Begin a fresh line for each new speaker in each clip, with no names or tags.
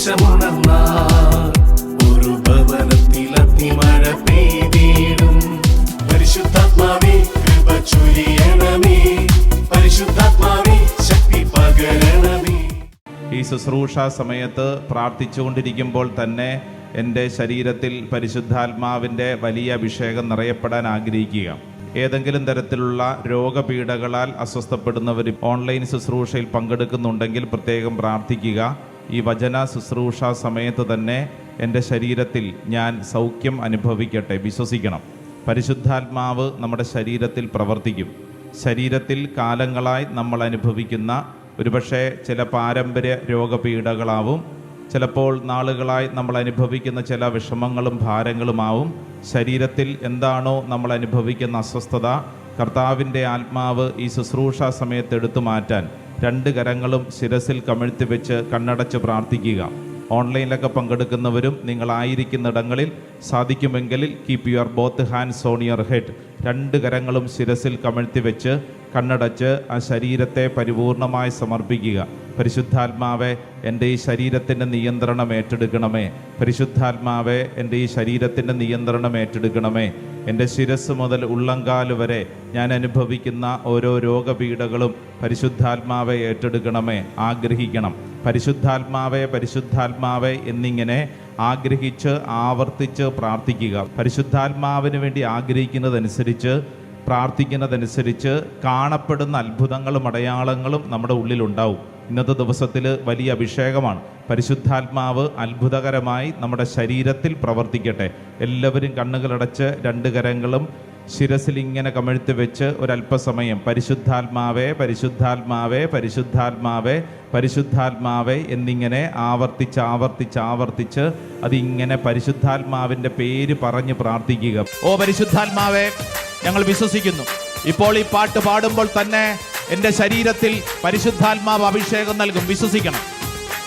സന്ദേശമുണർന്നാൽ ഒരു ഭവനത്തിൽ അഗ്നിമഴ പെയ്തിടും. പരിശുദ്ധാത്മാവേ കൃപ ചൊരിയണമേ, പരിശുദ്ധാത്മാവേ ശക്തി പകരണമേ.
ഈ ശുശ്രൂഷ സമയത്ത് പ്രാർത്ഥിച്ചുകൊണ്ടിരിക്കുമ്പോൾ തന്നെ എൻ്റെ ശരീരത്തിൽ പരിശുദ്ധാത്മാവിൻ്റെ വലിയ അഭിഷേകം നിറയപ്പെടാൻ ആഗ്രഹിക്കുക. ഏതെങ്കിലും തരത്തിലുള്ള രോഗപീഠകളാൽ അസ്വസ്ഥപ്പെടുന്നവർ ഓൺലൈൻ ശുശ്രൂഷയിൽ പങ്കെടുക്കുന്നുണ്ടെങ്കിൽ പ്രത്യേകം പ്രാർത്ഥിക്കുക. ഈ വചന ശുശ്രൂഷ സമയത്ത് തന്നെ എൻ്റെ ശരീരത്തിൽ ഞാൻ സൗഖ്യം അനുഭവിക്കട്ടെ, വിശ്വസിക്കണം. പരിശുദ്ധാത്മാവ് നമ്മുടെ ശരീരത്തിൽ പ്രവർത്തിക്കും. ശരീരത്തിൽ കാലങ്ങളായി നമ്മൾ അനുഭവിക്കുന്ന ഒരുപക്ഷെ ചില പാരമ്പര്യ രോഗപീഠകളാവും, ചിലപ്പോൾ നാളുകളായി നമ്മൾ അനുഭവിക്കുന്ന ചില വിഷമങ്ങളും ഭാരങ്ങളുമാവും. ശരീരത്തിൽ എന്താണോ നമ്മൾ അനുഭവിക്കുന്ന അസ്വസ്ഥത, കർത്താവിൻ്റെ ആത്മാവ് ഈ ശുശ്രൂഷ സമയത്ത് എടുത്തു മാറ്റാൻ 2 കരങ്ങളും ശിരസിൽ കമിഴ്ത്തി വെച്ച് കണ്ണടച്ച് പ്രാർത്ഥിക്കുക. ഓൺലൈനിലൊക്കെ പങ്കെടുക്കുന്നവരും നിങ്ങളായിരിക്കുന്നിടങ്ങളിൽ സാധിക്കുമെങ്കിൽ keep your both hands on your head. 2 കരങ്ങളും ശിരസിൽ കമിഴ്ത്തി വെച്ച് കണ്ണടച്ച് ആ ശരീരത്തെ പരിപൂർണമായി സമർപ്പിക്കുക. പരിശുദ്ധാത്മാവെ, എൻ്റെ ഈ ശരീരത്തിൻ്റെ നിയന്ത്രണം ഏറ്റെടുക്കണമേ. പരിശുദ്ധാത്മാവെ, എൻ്റെ ഈ ശരീരത്തിൻ്റെ നിയന്ത്രണം ഏറ്റെടുക്കണമേ. എൻ്റെ ശിരസ് മുതൽ ഉള്ളങ്കാല് വരെ ഞാൻ അനുഭവിക്കുന്ന ഓരോ രോഗപീഠകളും പരിശുദ്ധാത്മാവെ ഏറ്റെടുക്കണമേ. ആഗ്രഹിക്കണം. പരിശുദ്ധാത്മാവെ, പരിശുദ്ധാത്മാവെ എന്നിങ്ങനെ ആഗ്രഹിച്ച് ആവർത്തിച്ച് പ്രാർത്ഥിക്കുക. പരിശുദ്ധാത്മാവിന് വേണ്ടി ആഗ്രഹിക്കുന്നതനുസരിച്ച്, പ്രാർത്ഥിക്കുന്നതനുസരിച്ച് കാണപ്പെടുന്ന അത്ഭുതങ്ങളും അടയാളങ്ങളും നമ്മുടെ ഉള്ളിലുണ്ടാവും. ഇന്നത്തെ ദിവസത്തിൽ വലിയ അഭിഷേകമാണ്. പരിശുദ്ധാത്മാവ് അത്ഭുതകരമായി നമ്മുടെ ശരീരത്തിൽ പ്രവർത്തിക്കട്ടെ. എല്ലാവരും കണ്ണുകളടച്ച് 2 കരങ്ങളും ശിരസിൽ ഇങ്ങനെ കമിഴ്ത്തി വെച്ച് ഒരല്പസമയം പരിശുദ്ധാത്മാവേ, പരിശുദ്ധാത്മാവേ, പരിശുദ്ധാത്മാവേ, പരിശുദ്ധാത്മാവേ എന്നിങ്ങനെ ആവർത്തിച്ച് ആവർത്തിച്ച് ആവർത്തിച്ച് അതിങ്ങനെ പരിശുദ്ധാത്മാവിൻ്റെ പേര് പറഞ്ഞ് പ്രാർത്ഥിക്കുക.
ഓ പരിശുദ്ധാത്മാവേ, ഞങ്ങൾ വിശ്വസിക്കുന്നു. ഇപ്പോൾ ഈ പാട്ട് പാടുമ്പോൾ തന്നെ എൻ്റെ ശരീരത്തിൽ പരിശുദ്ധാത്മാവ് അഭിഷേകം നൽകും. വിശ്വസിക്കണം.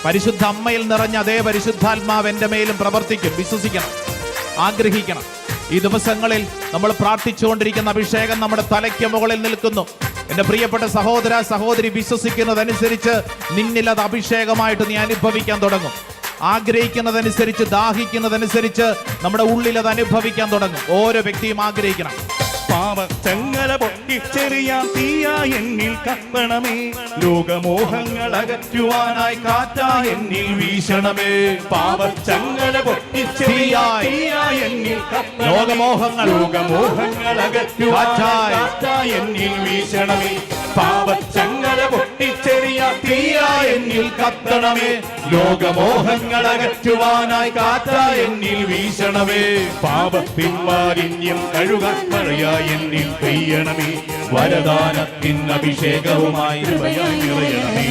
പരിശുദ്ധ അമ്മയിൽ നിറഞ്ഞ അതേ പരിശുദ്ധാത്മാവ് എൻ്റെ മേലും പ്രവർത്തിക്കും. വിശ്വസിക്കണം, ആഗ്രഹിക്കണം. ഈ ദിവസങ്ങളിൽ നമ്മൾ പ്രാർത്ഥിച്ചുകൊണ്ടിരിക്കുന്ന അഭിഷേകം നമ്മുടെ തലയ്ക്ക് മുകളിൽ നിൽക്കുന്നു. എൻ്റെ പ്രിയപ്പെട്ട സഹോദര സഹോദരി, വിശ്വസിക്കുന്നതനുസരിച്ച് നിന്നിൽ അത് അഭിഷേകമായിട്ട് നീ അനുഭവിക്കാൻ തുടങ്ങും. ആഗ്രഹിക്കുന്നതനുസരിച്ച്, ദാഹിക്കുന്നതനുസരിച്ച് നമ്മുടെ ഉള്ളിൽ അത് അനുഭവിക്കാൻ തുടങ്ങും. ഓരോ വ്യക്തിയും ആഗ്രഹിക്കണം.
പാപച്ചങ്ങല പൊട്ടിച്ചെറിയാൻ തീയാ എന്നിൽ കത്തണമേ, ലോകമോഹങ്ങൾ അകറ്റുവാനായി കാറ്റാ എന്നിൽ വീശണമേ. പാപച്ചങ്ങല പൊട്ടിച്ചെറിയാൻ തീയാ എന്നിൽ കത്തണമേ, ലോകമോഹങ്ങൾ അകറ്റുവാനായി കാറ്റാ എന്നിൽ വീശണമേ. പാപച്ചങ്ങല പൊട്ടിച്ചെറിയാൻ തീയാ എന്നിൽ കത്തണമേ, ലോകമോഹങ്ങൾ അകറ്റുവാനായി കാറ്റാ എന്നിൽ വീശണമേ. പാപത്തിൻ മാലിന്യം കഴുകാൻ മഴയായി എന്നിൽ പെയ്യണമേ, വരദാനത്തിൻ അഭിഷേകവുമായി കൃപയായി നിറയണമേ.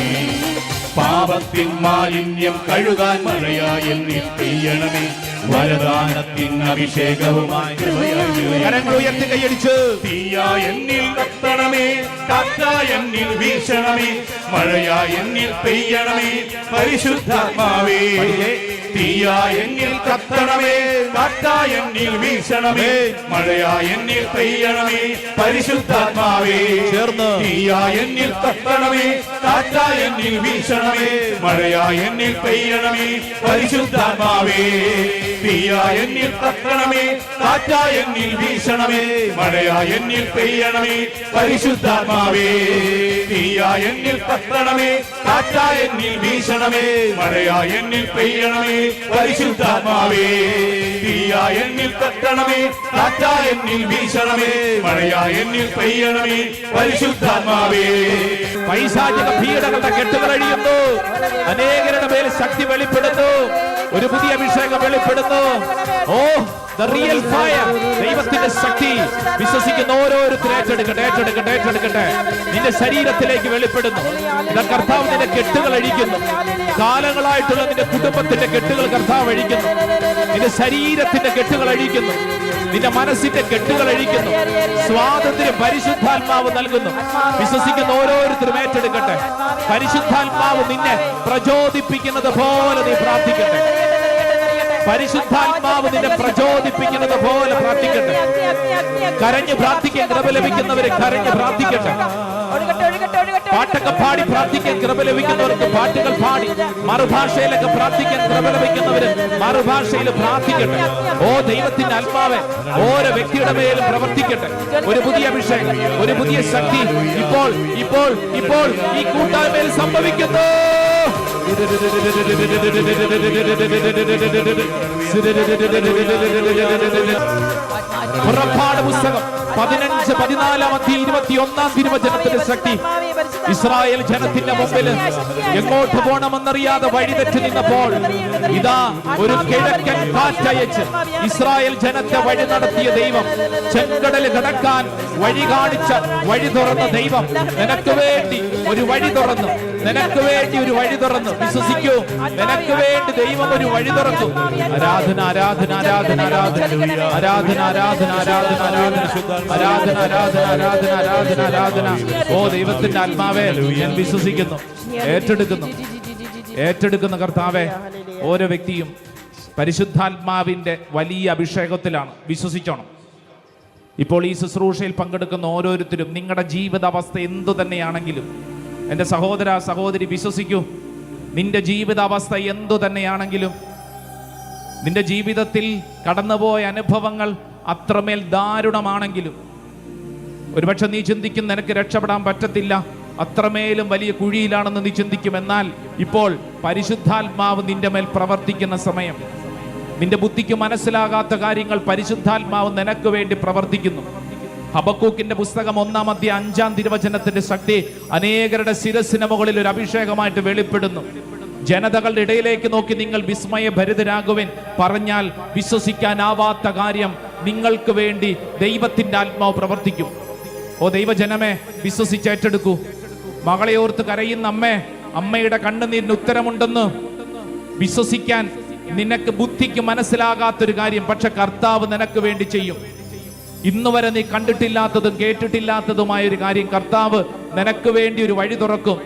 പാപത്തിൻ മാലിന്യം കഴുകാൻ മഴയായി എന്നിൽ പെയ്യണമേ, വരദാനത്തിൻ അഭിഷേകവുമായി കൃപയായി നിറയണമേ. തീയാ എന്നിൽ കത്തണമേ, കാറ്റാ എന്നിൽ വീശണമേ, മഴയാ എന്നിൽ പെയ്യണമേ, പരിശുദ്ധാത്മാവേ. തീയാ എന്നിൽ കത്തണമേ, കാറ്റാ എന്നിൽ വീശണമേ, മഴയാ എന്നിൽ പെയ്യണമേ, പരിശുദ്ധാത്മാവേ. ചേർന്ന് തീയാ എന്നിൽ കത്തണമേ, കാറ്റാ എന്നിൽ വീശണമേ, മഴയാ എന്നിൽ പെയ്യണമേ, പരിശുദ്ധാത്മാവേ. തീയാ എന്നിൽ കത്തണമേ, കാറ്റാ എന്നിൽ വീശണമേ, മഴയാ എന്നിൽ പെയ്യണമേ, പരിശുദ്ധാത്മാവേ. തീയാ എന്നിൽ കത്തണമേ, കാറ്റാ എന്നിൽ വീശണമേ, മഴയാ എന്നിൽ പെയ്യണമേ, പരിശുദ്ധാത്മാവേ. തീയാ എന്നിൽ കത്തണമേ, കാറ്റാ എന്നിൽ വീശണമേ, മഴയാ എന്നിൽ പെയ്യണമേ, പരിശുദ്ധാത്മാവേ.
പൈശാചിക പീഡകളുടെ കെട്ടുകൾ അഴിയുന്നു. അനേകരുടെ മേൽ ശക്തി വെളിപ്പെടുന്നു. ഒരു പുതിയ അഭിഷേകം വെളിപ്പെടുന്നു. ഓ the real fire, ദൈവത്തിന്റെ ശക്തി വിശ്വസിക്കുന്ന ഓരോരുത്തരും ഏറ്റെടുക്കട്ടെ, ഏറ്റെടുക്കട്ടെ, ഏറ്റെടുക്കട്ടെ. നിന്റെ ശരീരത്തിലേക്ക് വെളിപ്പെടുന്നു. കർത്താവ് നിന്റെ കെട്ടുകൾ അഴിക്കുന്നു. കാലങ്ങളായിട്ടുള്ള നിന്റെ കുടുംബത്തിന്റെ കെട്ടുകൾ കർത്താവ് അഴിക്കുന്നു. നിന്റെ ശരീരത്തിന്റെ കെട്ടുകൾ അഴിക്കുന്നു. നിന്റെ മനസ്സിന്റെ കെട്ടുകൾ അഴിക്കുന്നു. സ്വാതന്ത്ര്യം പരിശുദ്ധാത്മാവ് നൽകുന്നു. വിശ്വസിക്കുന്ന ഓരോരുത്തരും ഏറ്റെടുക്കട്ടെ. പരിശുദ്ധാത്മാവ് നിന്നെ പ്രചോദിപ്പിക്കുന്നത് പോലെ നീ പ്രാർത്ഥിക്കട്ടെ. പരിശുദ്ധാത്മാവ് നിന്നെ പ്രചോദിപ്പിക്കുന്നത് പോലെ പ്രാർത്ഥിക്കട്ടെ. കരഞ്ഞ് പ്രാർത്ഥിക്കാൻ കൃപ ലഭിക്കുന്നവരെ കരഞ്ഞ് പ്രാർത്ഥിക്കട്ടെ. പാട്ടൊക്കെ പാടി പ്രാർത്ഥിക്കാൻ കൃപ ലഭിക്കുന്നവർക്ക് പാട്ടുകൾ പാടി, മറുഭാഷയിലൊക്കെ പ്രാർത്ഥിക്കാൻ കൃപ ലഭിക്കുന്നവര് മറുഭാഷയിൽ പ്രാർത്ഥിക്കട്ടെ. ഓ ദൈവത്തിന്റെ ആത്മാവെ ഓരോ വ്യക്തിയുടെ മേലും പ്രവർത്തിക്കട്ടെ. ഒരു പുതിയ അഭിഷേകം, ഒരു പുതിയ ശക്തി ഇപ്പോൾ ഇപ്പോൾ ഇപ്പോൾ ഈ കൂട്ടായ്മയിൽ സംഭവിക്കുന്നു. പുറപ്പാട് പുസ്തകം 15, 14, 21 തിരുവചനത്തിന്റെ ശക്തി. ഇസ്രായേൽ ജനത്തിന്റെ മുമ്പിൽ എങ്ങോട്ട് പോകണമെന്നറിയാതെ വഴിതെറ്റി നിന്നപ്പോൾ ഇതാ ഒരു കിഴക്കൻ കാറ്റയച്ച് ഇസ്രായേൽ ജനത്തെ വഴി നടത്തിയ ദൈവം, ചെങ്കടൽ കടക്കാൻ വഴി കാണിച്ച വഴി തുറന്ന ദൈവം നിനക്ക് വേണ്ടി ഒരു വഴി തുറന്നു. നിനക്ക് വേണ്ടി ഒരു വഴി തുറന്നു. വിശ്വസിക്കൂ, നിനക്ക് വേണ്ടി ദൈവം ഒരു വഴി തുറക്കും. ആരാധന ആരാധന ആരാധന ആരാധന ആരാധന ആരാധന ആരാധന ആരാധന ആരാധന ആരാധന ആരാധന ആരാധന. ഓ ദൈവത്തിന്റെ ആത്മാവേ, ഞാൻ വിശ്വസിക്കുന്നു, ഏറ്റെടുക്കുന്ന കർത്താവേ, ഓരോ വ്യക്തിയും പരിശുദ്ധാത്മാവിന്റെ വലിയ അഭിഷേകത്തിലാണ്. വിശ്വസിച്ചോണം. ഇപ്പോൾ ഈ ശുശ്രൂഷയിൽ പങ്കെടുക്കുന്ന ഓരോരുത്തരും നിങ്ങളുടെ ജീവിതാവസ്ഥ എന്തു തന്നെയാണെങ്കിലും, എൻ്റെ സഹോദര സഹോദരി വിശ്വസിക്കൂ, നിന്റെ ജീവിതാവസ്ഥ എന്തു തന്നെയാണെങ്കിലും, നിന്റെ ജീവിതത്തിൽ കടന്നുപോയ അനുഭവങ്ങൾ അത്രമേൽ ദാരുണമാണെങ്കിലും, ഒരുപക്ഷെ നീ ചിന്തിക്കും നിനക്ക് രക്ഷപ്പെടാൻ പറ്റത്തില്ല, അത്രമേലും വലിയ കുഴിയിലാണെന്ന് നീ ചിന്തിക്കും. എന്നാൽ ഇപ്പോൾ പരിശുദ്ധാത്മാവ് നിന്റെ മേൽ പ്രവർത്തിക്കുന്ന സമയം. നിന്റെ ബുദ്ധിക്ക് മനസ്സിലാകാത്ത കാര്യങ്ങൾ പരിശുദ്ധാത്മാവ് നിനക്ക് വേണ്ടി പ്രവർത്തിക്കുന്നു. ഹബക്കൂക്കിന്റെ പുസ്തകം 1-ാം അധ്യായം 5-ാം തിരുവചനത്തിന്റെ ശക്തി അനേകരുടെ ശിരസിന് മുകളിൽ ഒരു അഭിഷേകമായിട്ട് വെളിപ്പെടുന്നു. ജനതകളുടെ ഇടയിലേക്ക് നോക്കി നിങ്ങൾ വിസ്മയഭരിതരാകുവിൻ. പറഞ്ഞാൽ വിശ്വസിക്കാനാവാത്ത കാര്യം നിങ്ങൾക്ക് വേണ്ടി ദൈവത്തിന്റെ ആത്മാവ് പ്രവർത്തിക്കും. ഓ ദൈവജനമേ, വിശ്വസിച്ചേറ്റെടുക്കൂ. മകളെ ഓർത്ത് കരയുന്ന അമ്മയുടെ കണ്ണുനീരിന് ഉത്തരമുണ്ടെന്ന് വിശ്വസിക്കാൻ നിനക്ക് ബുദ്ധിക്ക് മനസ്സിലാകാത്തൊരു കാര്യം, പക്ഷെ കർത്താവ് നിനക്ക് വേണ്ടി ചെയ്യും. ഇന്നുവരെ നീ കണ്ടിട്ടില്ലാത്തതും കേട്ടിട്ടില്ലാത്തതുമായ ഒരു കാര്യം കർത്താവ് നിനക്ക് വേണ്ടി ഒരു വഴി തുറക്കും.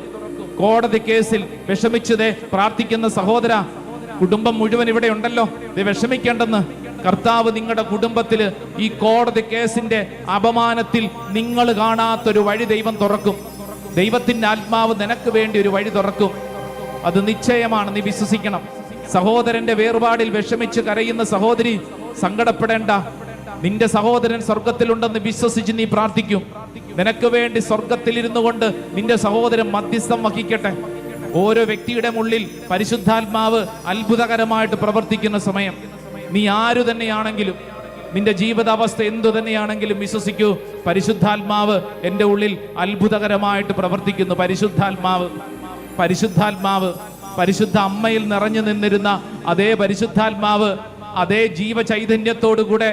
കോടതി കേസിൽ വിഷമിച്ചതേ പ്രാർത്ഥിക്കുന്ന സഹോദര, കുടുംബം മുഴുവൻ ഇവിടെ ഉണ്ടല്ലോ, ഇത് വിഷമിക്കേണ്ടെന്ന്. കർത്താവ് നിങ്ങളുടെ കുടുംബത്തിൽ ഈ കോടതി കേസിന്റെ അപമാനത്തിൽ നിങ്ങൾ കാണാത്തൊരു വഴി ദൈവം തുറക്കും. ദൈവത്തിന്റെ ആത്മാവ് നിനക്ക് വേണ്ടി ഒരു വഴി തുറക്കും. അത് നിശ്ചയമാണ്, നീ വിശ്വസിക്കണം. സഹോദരന്റെ വേർപാടിൽ വിഷമിച്ച് കരയുന്ന സഹോദരി, സങ്കടപ്പെടേണ്ട. നിന്റെ സഹോദരൻ സ്വർഗത്തിലുണ്ടെന്ന് വിശ്വസിച്ച് നീ പ്രാർത്ഥിക്കും. നിനക്ക് വേണ്ടി സ്വർഗത്തിലിരുന്നു കൊണ്ട് നിന്റെ സഹോദരൻ മധ്യസ്ഥം വഹിക്കട്ടെ. ഓരോ വ്യക്തിയുടെ ഉള്ളിൽ പരിശുദ്ധാത്മാവ് അത്ഭുതകരമായിട്ട് പ്രവർത്തിക്കുന്ന സമയം. നീ ആരു തന്നെയാണെങ്കിലും, നിന്റെ ജീവിതാവസ്ഥ എന്തു തന്നെയാണെങ്കിലും വിശ്വസിക്കൂ, പരിശുദ്ധാത്മാവ് എൻ്റെ ഉള്ളിൽ അത്ഭുതകരമായിട്ട് പ്രവർത്തിക്കുന്നു. പരിശുദ്ധാത്മാവ് പരിശുദ്ധ അമ്മയിൽ നിറഞ്ഞു നിന്നിരുന്ന അതേ പരിശുദ്ധാത്മാവ്, അതേ ജീവചൈതന്യത്തോടുകൂടെ,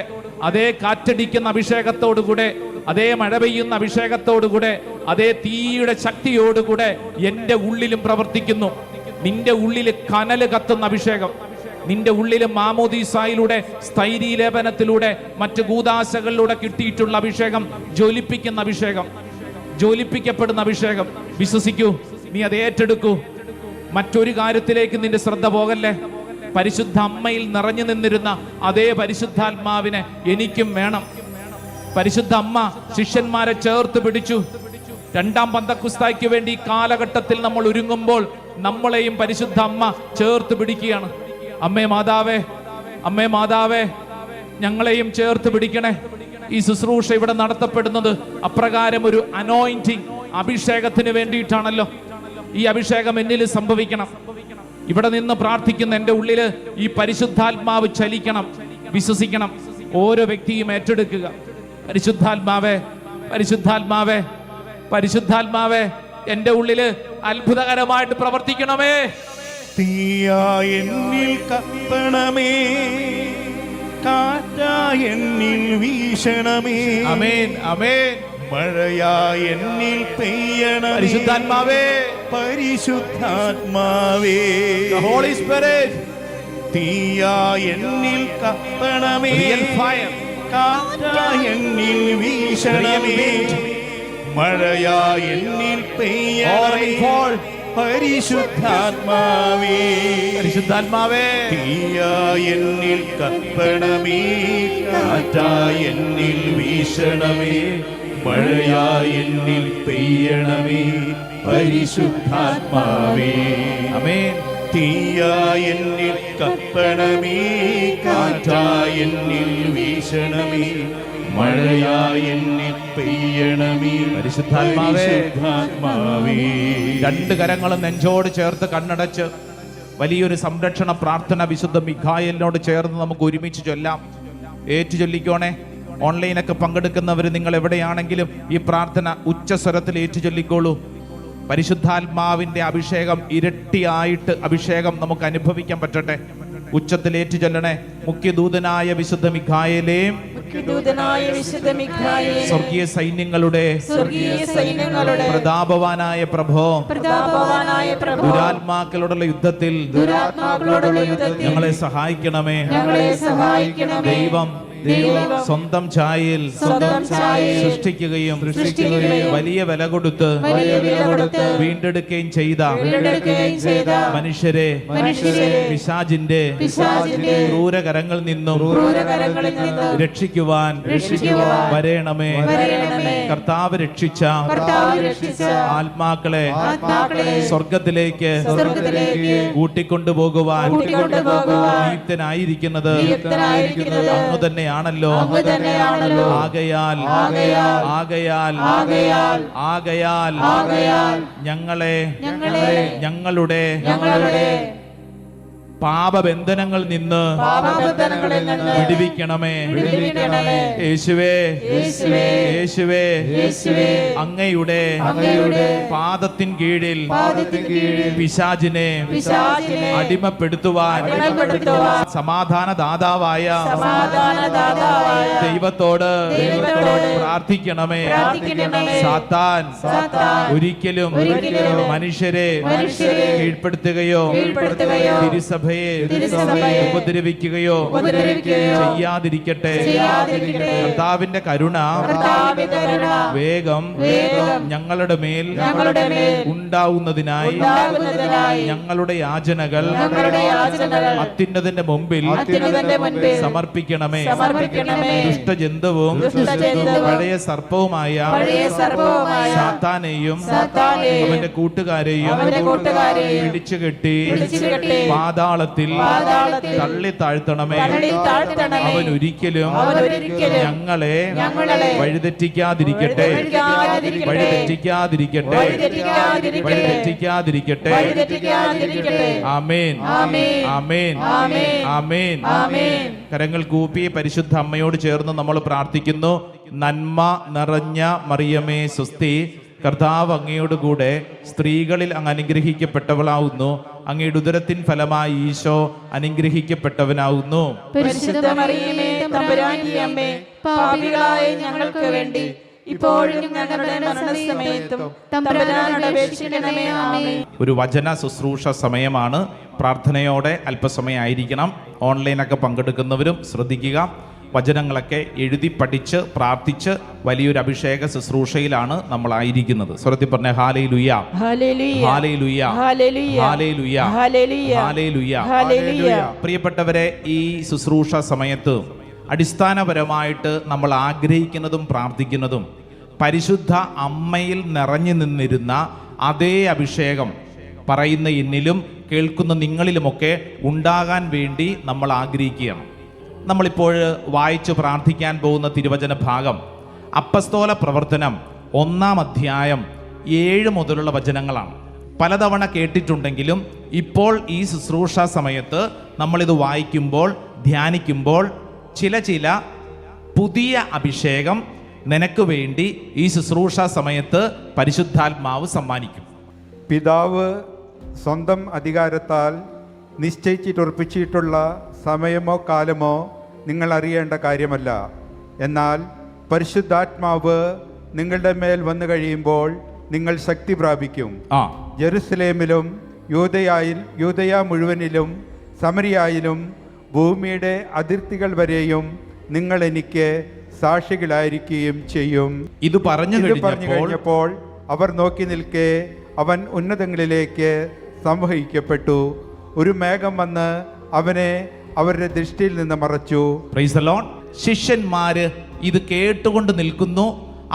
അതേ കാറ്റടിക്കുന്ന അഭിഷേകത്തോടുകൂടെ, അതേ മഴ പെയ്യുന്ന അഭിഷേകത്തോടുകൂടെ, അതേ തീയുടെ ശക്തിയോടുകൂടെ എൻ്റെ ഉള്ളിലും പ്രവർത്തിക്കുന്നു. നിന്റെ ഉള്ളിൽ കനല് കത്തുന്ന അഭിഷേകം, നിന്റെ ഉള്ളിൽ മാമോദീസായിലൂടെ, സ്ഥൈര്യലേപനത്തിലൂടെ, മറ്റ് കൂദാശകളിലൂടെ കിട്ടിയിട്ടുള്ള അഭിഷേകം, ജ്വലിപ്പിക്കുന്ന അഭിഷേകം, ജ്വലിപ്പിക്കപ്പെടുന്ന അഭിഷേകം. വിശ്വസിക്കൂ, നീ അത് ഏറ്റെടുക്കൂ. മറ്റൊരു കാര്യത്തിലേക്ക് നിന്റെ ശ്രദ്ധ പോകല്ലേ. പരിശുദ്ധ അമ്മയിൽ നിറഞ്ഞു നിന്നിരുന്ന അതേ പരിശുദ്ധാത്മാവിനെ എനിക്കും വേണം. പരിശുദ്ധ അമ്മ ശിഷ്യന്മാരെ ചേർത്ത് പിടിച്ചു. 2-ാം പന്തക്കുസ്തായ്ക്ക് വേണ്ടി ഈ കാലഘട്ടത്തിൽ നമ്മൾ ഒരുങ്ങുമ്പോൾ നമ്മളെയും പരിശുദ്ധ അമ്മ ചേർത്ത് പിടിക്കുകയാണ്. അമ്മേ മാതാവേ, ഞങ്ങളെയും ചേർത്ത് പിടിക്കണേ. ഈ ശുശ്രൂഷ ഇവിടെ നടത്തപ്പെടുന്നത് അപ്രകാരം ഒരു അനോയിന്റിങ്, അഭിഷേകത്തിന് വേണ്ടിയിട്ടാണല്ലോ. ഈ അഭിഷേകം എന്നിൽ സംഭവിക്കണം. ഇവിടെ നിന്ന് പ്രാർത്ഥിക്കുന്ന എൻ്റെ ഉള്ളിൽ ഈ പരിശുദ്ധാത്മാവ് ചലിക്കണം. വിശ്വസിക്കണം. ഓരോ വ്യക്തിയും ഏറ്റെടുക്കുക. പരിശുദ്ധാത്മാവേ, എൻ്റെ ഉള്ളിൽ അത്ഭുതകരമായിട്ട് പ്രവർത്തിക്കണമേ.
തീയായ എന്നിൽ കത്തണമേ, കാറ്റായ എന്നിൽ വീശണമേ.
ആമേൻ, ആമേൻ.
മഴയായ എന്നിൽ പെയ്യണമേ.
പരിശുദ്ധാത്മാവേ,
പരിശുദ്ധാത്മാവേ,
ഹോളി സ്പിരിറ്റ്.
തീയായ എന്നിൽ കത്തണമേ,
റിയൽ ഫയർ.
കാറ്റായ എന്നിൽ വീശണമേ. മഴയായ എന്നിൽ പെയ്യണമേ. പരിശുദ്ധാത്മാവേ
പരിശുദ്ധാത്മാവേ
തീയായ എന്നിൽ കത്തണമേ, കാറ്റായ എന്നിൽ വീശണമേ, മഴയായ എന്നിൽ പെയ്യണമേ പരിശുദ്ധാത്മാവേ.
ആമേൻ.
തീയായ എന്നിൽ കത്തണമേ, കാറ്റായ എന്നിൽ വീശണമേ, മഴയായ എന്നിൽ പെയ്യണമേ
പരിശുദ്ധാത്മാവേ.
പരിശുദ്ധാത്മാവേ.
രണ്ട് കരങ്ങളും നെഞ്ചോട് ചേർത്ത് കണ്ണടച്ച് വലിയൊരു സംരക്ഷണ പ്രാർത്ഥന വിശുദ്ധ മിഖായേലിനോട് ചേർന്ന് നമുക്ക് ഒരുമിച്ച് ചൊല്ലാം. ഏറ്റു ചൊല്ലിക്കോണേ. ഓൺലൈനൊക്കെ പങ്കെടുക്കുന്നവർ നിങ്ങൾ എവിടെയാണെങ്കിലും ഈ പ്രാർത്ഥന ഉച്ചസ്വരത്തിൽ ഏറ്റു ചൊല്ലിക്കോളൂ. പരിശുദ്ധാത്മാവിന്റെ അഭിഷേകം ഇരട്ടിയായിട്ട് അഭിഷേകം നമുക്ക് അനുഭവിക്കാൻ പറ്റട്ടെ. ഉച്ചത്തിൽ ഏറ്റു ചൊല്ലണേ. മുഖ്യദൂതനായ വിശുദ്ധ മിഖായേലേ, സ്വർഗീയ സൈന്യങ്ങളുടെ പ്രതാപവാനായ പ്രഭോ, ദുരാത്മാക്കളോടുള്ള യുദ്ധത്തിൽ ഞങ്ങളെ സഹായിക്കണമേ. ദൈവം സ്വന്തം ഛായയിൽ സൃഷ്ടിക്കുകയും വലിയ വില കൊടുത്ത് വീണ്ടെടുക്കുകയും ചെയ്ത മനുഷ്യരെ പിശാചിന്റെ ക്രൂരകരങ്ങളിൽ നിന്നും രക്ഷിക്കുവാൻ വരേണമേ. കർത്താവ് രക്ഷിച്ച ആത്മാക്കളെ സ്വർഗത്തിലേക്ക് കൂട്ടിക്കൊണ്ടുപോകുവാൻ നിയുക്തനായിരിക്കുന്നത് അങ്ങ് തന്നെയാണല്ലോ. ആകയാൽ ഞങ്ങളെ ഞങ്ങളുടെ പാപബന്ധനങ്ങളിൽ നിന്ന് വിടുവിക്കണമേ. യേശുവേ, യേശുവേ, അങ്ങയുടെ പാദത്തിൻ കീഴിൽ പിശാചിനെ അടിമപ്പെടുത്തുവാൻ സമാധാനദാതാവായ ദൈവത്തോട് പ്രാർത്ഥിക്കണമേ. സാത്താൻ ഒരിക്കലും മനുഷ്യരെ കീഴ്പ്പെടുത്തുകയോ തിരുസഭയെ ഉപദ്രവിക്കുകയോ ചെയ്യാതിരിക്കട്ടെ. കർത്താവിന്റെ കരുണ വേഗം ഞങ്ങളുടെ മേൽ ഉണ്ടാവുന്നതിനായി ഞങ്ങളുടെ യാചനകൾ അത്യുന്നതന്റെ മുമ്പിൽ സമർപ്പിക്കണമേ. ദുഷ്ടജന്തുവും പഴയ സർപ്പവുമായ സാത്താനെയും അവന്റെ കൂട്ടുകാരെയും പിടിച്ചുകെട്ടി പാതാളത്തിൽ തള്ളി താഴ്ത്തണമേ. അവൻ ഒരിക്കലും ഞങ്ങളെ വഴിതെറ്റിക്കാതിരിക്കട്ടെ. ആമേൻ, ആമേൻ, ആമേൻ. കരങ്ങൾ കൂപ്പി പരിശുദ്ധ അമ്മയോട് ചേർന്ന് നമ്മൾ പ്രാർത്ഥിക്കുന്നു. നന്മ നിറഞ്ഞ മറിയമേ സ്വസ്തി, കർത്താവ് അങ്ങയോട് കൂടെ സ്ത്രീകളിൽ അങ്ങ് അനുഗ്രഹിക്കപ്പെട്ടവളാവുന്നു. അങ്ങയുടെ ഉദരത്തിൻ ഫലമായി ഈശോ അനുഗ്രഹിക്കപ്പെട്ടവനാവുന്നു.
പരിശുദ്ധ മറിയമേ തമ്പുരാന്റെ അമ്മേ, പാപികളായ ഞങ്ങൾക്ക് വേണ്ടി ഇപ്പോഴും ഞങ്ങളുടെ മരണസമയത്തും തമ്പുരാനോട് അപേക്ഷിക്കണമേ. ആമേൻ.
ഒരു വചന ശുശ്രൂഷ സമയമാണ്. പ്രാർത്ഥനയോടെ അല്പസമയമായിരിക്കണം. ഓൺലൈനൊക്കെ പങ്കെടുക്കുന്നവരും ശ്രദ്ധിക്കുക. വചനങ്ങളൊക്കെ എഴുതി പഠിച്ച് പ്രാർത്ഥിച്ച് വലിയൊരു അഭിഷേക ശുശ്രൂഷയിലാണ് നമ്മളായിരിക്കുന്നത്. സ്വരത്തിൽ പറഞ്ഞ hallelujah,
hallelujah,
hallelujah,
hallelujah,
hallelujah,
hallelujah,
hallelujah,
hallelujah.
പ്രിയപ്പെട്ടവരെ, ഈ ശുശ്രൂഷ സമയത്ത് അടിസ്ഥാനപരമായിട്ട് നമ്മൾ ആഗ്രഹിക്കുന്നതും പ്രാർത്ഥിക്കുന്നതും പരിശുദ്ധ അമ്മയിൽ നിറഞ്ഞു നിന്നിരുന്ന അതേ അഭിഷേകം പറയുന്ന എന്നിലും കേൾക്കുന്ന നിങ്ങളിലുമൊക്കെ ഉണ്ടാകാൻ വേണ്ടി നമ്മൾ ആഗ്രഹിക്കുകയാണ്. നമ്മളിപ്പോൾ വായിച്ച് പ്രാർത്ഥിക്കാൻ പോകുന്ന തിരുവചന ഭാഗം അപ്പസ്തോല പ്രവർത്തനം 1-ാം അധ്യായം 7 മുതലുള്ള വചനങ്ങളാണ്. പലതവണ കേട്ടിട്ടുണ്ടെങ്കിലും ഇപ്പോൾ ഈ ശുശ്രൂഷ സമയത്ത് നമ്മളിത് വായിക്കുമ്പോൾ ധ്യാനിക്കുമ്പോൾ ചില പുതിയ അഭിഷേകം നിനക്ക് വേണ്ടി ഈ ശുശ്രൂഷ സമയത്ത് പരിശുദ്ധാത്മാവ് സമ്മാനിക്കും.
പിതാവ് സ്വന്തം അധികാരത്താൽ നിശ്ചയിച്ചിട്ടുറപ്പിച്ചിട്ടുള്ള സമയമോ കാലമോ നിങ്ങൾ അറിയേണ്ട കാര്യമല്ല. എന്നാൽ പരിശുദ്ധാത്മാവ് നിങ്ങളുടെ മേൽ വന്നു കഴിയുമ്പോൾ നിങ്ങൾ ശക്തി പ്രാപിക്കും. ജെറുസലേമിലും യൂദയ മുഴുവനിലും സമരിയായിലും ഭൂമിയുടെ അതിർത്തികൾ വരെയും നിങ്ങൾ എനിക്ക് സാക്ഷികളായിരിക്കുകയും ചെയ്യും.
ഇത് പറഞ്ഞു കഴിഞ്ഞപ്പോൾ
അവർ നോക്കി നിൽക്കെ അവൻ ഉന്നതങ്ങളിലേക്ക് സംവഹിക്കപ്പെട്ടു. ഒരു മേഘം വന്ന് അവനെ അവരുടെ ദൃഷ്ടിയിൽ നിന്ന് മറച്ചു.
Price the Lord. ശിഷ്യന്മാര് ഇത് കേട്ടുകൊണ്ട് നിൽക്കുന്നു.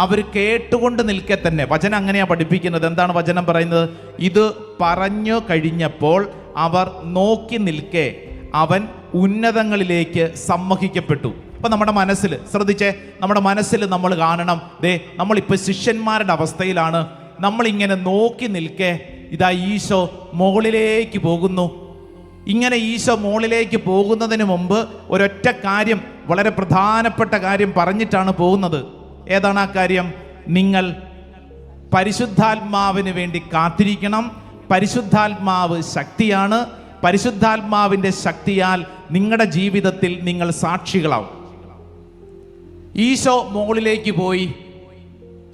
അവർ കേട്ടുകൊണ്ട് നിൽക്കെ തന്നെ വചനം അങ്ങനെയാ പഠിപ്പിക്കുന്നത്. എന്താണ് വചനം പറയുന്നത്? ഇത് പറഞ്ഞു കഴിഞ്ഞപ്പോൾ അവർ നോക്കി നിൽക്കെ അവൻ ഉന്നതങ്ങളിലേക്ക് സമ്മോഹിക്കപ്പെട്ടു. അപ്പൊ നമ്മുടെ മനസ്സിൽ ശ്രദ്ധിച്ചേ, നമ്മുടെ മനസ്സിൽ നമ്മൾ കാണണം, നമ്മളിപ്പോൾ ശിഷ്യന്മാരുടെ അവസ്ഥയിലാണ്. നമ്മളിങ്ങനെ നോക്കി നിൽക്കെ ഇതാ ഈശോ മുകളിലേക്ക് പോകുന്നു. ഇങ്ങനെ ഈശോ മുകളിലേക്ക് പോകുന്നതിന് മുമ്പ് ഒരൊറ്റ കാര്യം, വളരെ പ്രധാനപ്പെട്ട കാര്യം പറഞ്ഞിട്ടാണ് പോകുന്നത്. ഏതാണ് ആ കാര്യം? നിങ്ങൾ പരിശുദ്ധാത്മാവിന് വേണ്ടി കാത്തിരിക്കണം. പരിശുദ്ധാത്മാവ് ശക്തിയാണ്. പരിശുദ്ധാത്മാവിൻ്റെ ശക്തിയാൽ നിങ്ങളുടെ ജീവിതത്തിൽ നിങ്ങൾ സാക്ഷികളാവും. ഈശോ മുകളിലേക്ക് പോയി.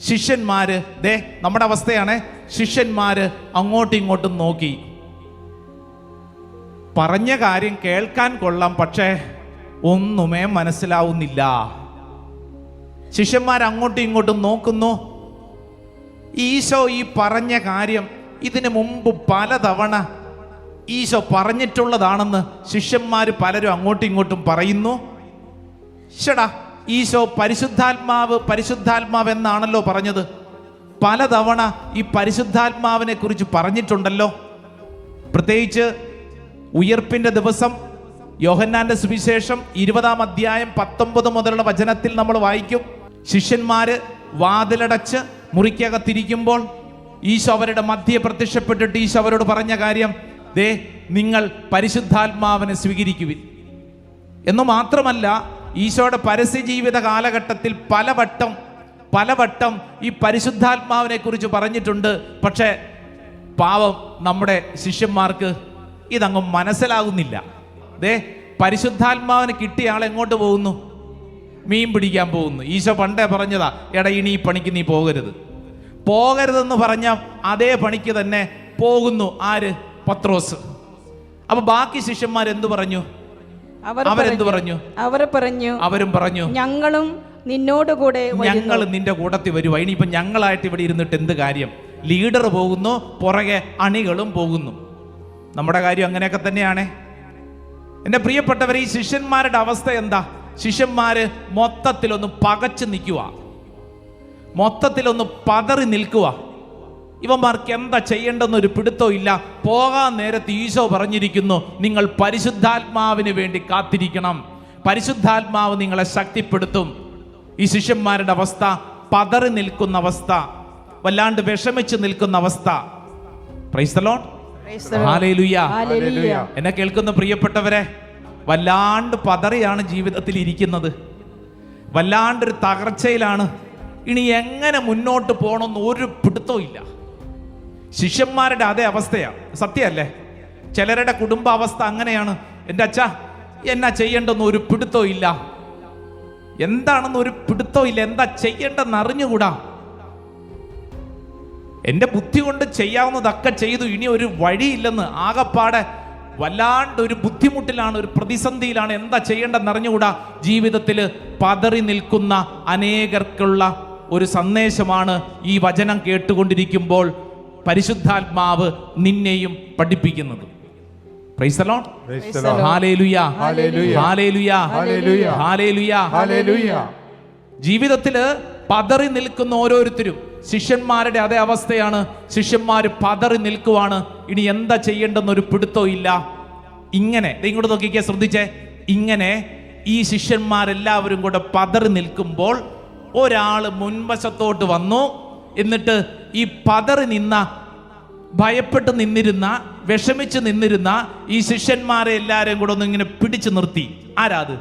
ശിഷ്യന്മാര് നമ്മുടെ അവസ്ഥയാണ്. ശിഷ്യന്മാര് അങ്ങോട്ടും ഇങ്ങോട്ടും നോക്കി. പറഞ്ഞ കാര്യം കേൾക്കാൻ കൊള്ളാം, പക്ഷേ ഒന്നുമേ മനസ്സിലാവുന്നില്ല. ശിഷ്യന്മാർ അങ്ങോട്ടും ഇങ്ങോട്ടും നോക്കുന്നു. ഈശോ ഈ പറഞ്ഞ കാര്യം ഇതിനു മുമ്പ് പലതവണ ഈശോ പറഞ്ഞിട്ടുള്ളതാണെന്ന് ശിഷ്യന്മാർ പലരും അങ്ങോട്ടും ഇങ്ങോട്ടും പറയുന്നു. ശടാ, ഈശോ പരിശുദ്ധാത്മാവ് എന്നാണല്ലോ പറഞ്ഞത്. പലതവണ ഈ പരിശുദ്ധാത്മാവിനെ കുറിച്ച് പറഞ്ഞിട്ടുണ്ടല്ലോ. പ്രത്യേകിച്ച് ഉയർപ്പിന്റെ ദിവസം യോഹന്നാന്റെ സുവിശേഷം 20-ാം അധ്യായം 19 മുതലുള്ള വചനത്തിൽ നമ്മൾ വായിക്കും. ശിഷ്യന്മാര് വാതിലടച്ച് മുറിക്കകത്തിരിക്കുമ്പോൾ ഈശോ അവരുടെ മധ്യേ പ്രത്യക്ഷപ്പെട്ടിട്ട് ഈശോ അവരോട് പറഞ്ഞ കാര്യം, നിങ്ങൾ പരിശുദ്ധാത്മാവിനെ സ്വീകരിക്കുവിൻ എന്നു മാത്രമല്ല, ഈശോയുടെ പരസ്യ ജീവിത കാലഘട്ടത്തിൽ പലവട്ടം ഈ പരിശുദ്ധാത്മാവിനെ കുറിച്ച് പറഞ്ഞിട്ടുണ്ട്. പക്ഷേ പാവം നമ്മുടെ ശിഷ്യന്മാർക്ക് ഇതങ്ങ് മനസ്സിലാകുന്നില്ല. പരിശുദ്ധാത്മാവിന് കിട്ടിയ ആൾ എങ്ങോട്ട് പോകുന്നു? മീൻ പിടിക്കാൻ പോകുന്നു. ഈശോ പണ്ടേ പറഞ്ഞതാ, എടാ ഇനി ഈ പണിക്ക് നീ പോകരുതെന്ന് പറഞ്ഞ അതേ പണിക്ക് തന്നെ പോകുന്നു. ആര്? പത്രോസ്. അപ്പൊ ബാക്കി ശിഷ്യന്മാർ എന്തു പറഞ്ഞു? അവരും പറഞ്ഞു, ഞങ്ങളും നിന്റെ കൂട്ടത്തിൽ വരുവാ. ഇനിയിപ്പൊ ഞങ്ങളായിട്ട് ഇവിടെ ഇരുന്നിട്ട് എന്ത് കാര്യം? ലീഡർ പോകുന്നു, പുറകെ അണികളും പോകുന്നു. നമ്മുടെ കാര്യം അങ്ങനെയൊക്കെ തന്നെയാണ്. എൻ്റെ പ്രിയപ്പെട്ടവർ, ഈ ശിഷ്യന്മാരുടെ അവസ്ഥ എന്താ? ശിഷ്യന്മാര് മൊത്തത്തിലൊന്ന് പകച്ചു നിൽക്കുക, മൊത്തത്തിലൊന്ന് പതറി നിൽക്കുക. ഇവന്മാർക്ക് എന്താ ചെയ്യേണ്ടെന്നൊരു പിടുത്തവും ഇല്ല. പോകാൻ നേരത്ത് ഈശോ പറഞ്ഞിരിക്കുന്നു, നിങ്ങൾ പരിശുദ്ധാത്മാവിന് വേണ്ടി കാത്തിരിക്കണം, പരിശുദ്ധാത്മാവ് നിങ്ങളെ ശക്തിപ്പെടുത്തും. ഈ ശിഷ്യന്മാരുടെ അവസ്ഥ പതറി നിൽക്കുന്ന അവസ്ഥ, വല്ലാണ്ട് വിഷമിച്ച് നിൽക്കുന്ന അവസ്ഥ. Price the Lord. ഹല്ലേലൂയ. എന്നെ കേൾക്കുന്ന പ്രിയപ്പെട്ടവരെ, വല്ലാണ്ട് പതറിയാണ് ജീവിതത്തിൽ ഇരിക്കുന്നത്. വല്ലാണ്ടൊരു തകർച്ചയിലാണ്. ഇനി എങ്ങനെ മുന്നോട്ട് പോകണമെന്ന് ഒരു പിടുത്തവും ഇല്ല. ശിഷ്യന്മാരുടെ അതേ അവസ്ഥയാണ്. സത്യമല്ലേ? ചിലരുടെ കുടുംബാവസ്ഥ അങ്ങനെയാണ്. എൻ്റെ അച്ഛാ, എന്നാ ചെയ്യേണ്ടെന്ന് ഒരു പിടുത്തവും ഇല്ല. എന്താണെന്ന് ഒരു പിടുത്തവും ഇല്ല. എന്താ ചെയ്യേണ്ടെന്ന് അറിഞ്ഞുകൂടാ. എൻ്റെ ബുദ്ധി കൊണ്ട് ചെയ്യാവുന്നതൊക്കെ ചെയ്തു, ഇനി ഒരു വഴിയില്ലെന്ന് ആകപ്പാടെ വല്ലാണ്ട് ഒരു ബുദ്ധിമുട്ടിലാണ്, ഒരു പ്രതിസന്ധിയിലാണ്. എന്താ ചെയ്യേണ്ടെന്ന് അറിഞ്ഞുകൂടാ. ജീവിതത്തിൽ പതറി നിൽക്കുന്ന അനേകർക്കുള്ള ഒരു സന്ദേശമാണ് ഈ വചനം കേട്ടുകൊണ്ടിരിക്കുമ്പോൾ പരിശുദ്ധാത്മാവ് നിന്നെയും പഠിപ്പിക്കുന്നത്. Price the Lord. Hallelujah. Hallelujah. Hallelujah. ജീവിതത്തില് പതറി നിൽക്കുന്ന ഓരോരുത്തരും ശിഷ്യന്മാരുടെ അതേ അവസ്ഥയാണ്. ശിഷ്യന്മാര് പതറി നിൽക്കുവാണ്. ഇനി എന്താ ചെയ്യേണ്ടെന്നൊരു പിടുത്തവും ഇല്ല. ഇങ്ങനെ ഇങ്ങോട്ട് നോക്കിക്കേ, ശ്രദ്ധിച്ചേ. ഇങ്ങനെ ഈ ശിഷ്യന്മാരെല്ലാവരും കൂടെ പതറി നിൽക്കുമ്പോൾ ഒരാള് മുൻവശത്തോട്ട് വന്നു. എന്നിട്ട് ഈ പതറി നിന്ന, ഭയപ്പെട്ട് നിന്നിരുന്ന, വിഷമിച്ച് നിന്നിരുന്ന ഈ ശിഷ്യന്മാരെ എല്ലാവരെയും കൂടെ ഒന്ന് ഇങ്ങനെ പിടിച്ചു നിർത്തി. ആരാത്?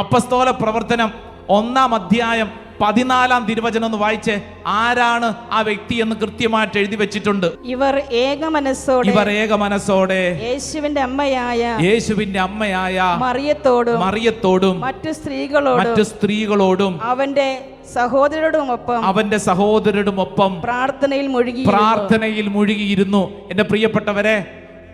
അപ്പസ്തോല പ്രവർത്തനം 1-ാം അധ്യായം 14-ാം തിരുവചനം ഒന്ന് വായിച്ചേ. ആരാണ് ആ വ്യക്തി എന്ന് കൃത്യമായിട്ട് എഴുതി വെച്ചിട്ടുണ്ട്.
ഇവർ ഏക മനസ്സോടെ യേശുവിന്റെ അമ്മയായ മറിയത്തോടും മറ്റു സ്ത്രീകളോടും അവന്റെ സഹോദരരോടുമൊപ്പം പ്രാർത്ഥനയിൽ മുഴുകിയിരുന്നു. എന്റെ പ്രിയപ്പെട്ടവരെ,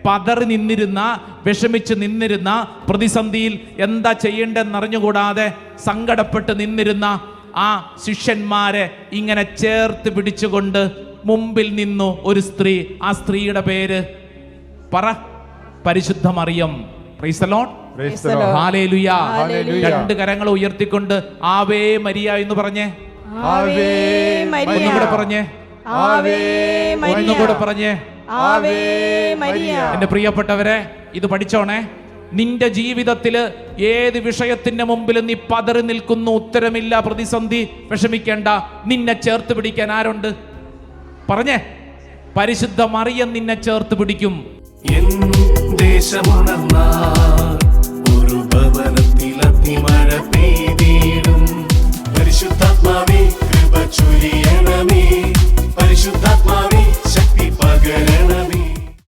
പതറി നിന്നിരുന്ന, വിഷമിച്ച് നിന്നിരുന്ന, പ്രതിസന്ധിയിൽ എന്താ ചെയ്യേണ്ടെന്നറിഞ്ഞുകൂടാതെ സങ്കടപ്പെട്ട് നിന്നിരുന്ന ആ ശിഷ്യന്മാരെ ഇങ്ങനെ ചേർത്ത് പിടിച്ചുകൊണ്ട് മുമ്പിൽ നിന്നു ഒരു സ്ത്രീ. ആ സ്ത്രീയുടെ പേര് പറ, പരിശുദ്ധ Mariyam. Praise the lord.
Praise the Lord.
Hallelujah.
Hallelujah.
രണ്ട് കരങ്ങൾ ഉയർത്തിക്കൊണ്ട് ആവേ മരിയ എന്ന് പറഞ്ഞേ.
Ave Maria.
ഒന്നുകൂടെ പറഞ്ഞേ.
Ave Maria.
ഒന്നുകൂടെ പറഞ്ഞേ.
Ave Maria.
എന്റെ പ്രിയപ്പെട്ടവരെ, ഇത് പഠിച്ചോണേ. നിന്റെ ജീവിതത്തില് ഏത് വിഷയത്തിന്റെ മുമ്പിലും നീ പതറി നിൽക്കുന്നു, ഉത്തരമില്ല, പ്രതിസന്ധി, വിഷമിക്കേണ്ട. നിന്നെ ചേർത്ത് പിടിക്കാൻ ആരുണ്ട്? പറഞ്ഞേ. പരിശുദ്ധ മറിയം നിന്നെ ചേർത്ത് പിടിക്കും.
എൻ ദേശമുണർന്നാൽ ഒരു ഭവനത്തിൽ അത്തിമഴ പെയ്യും.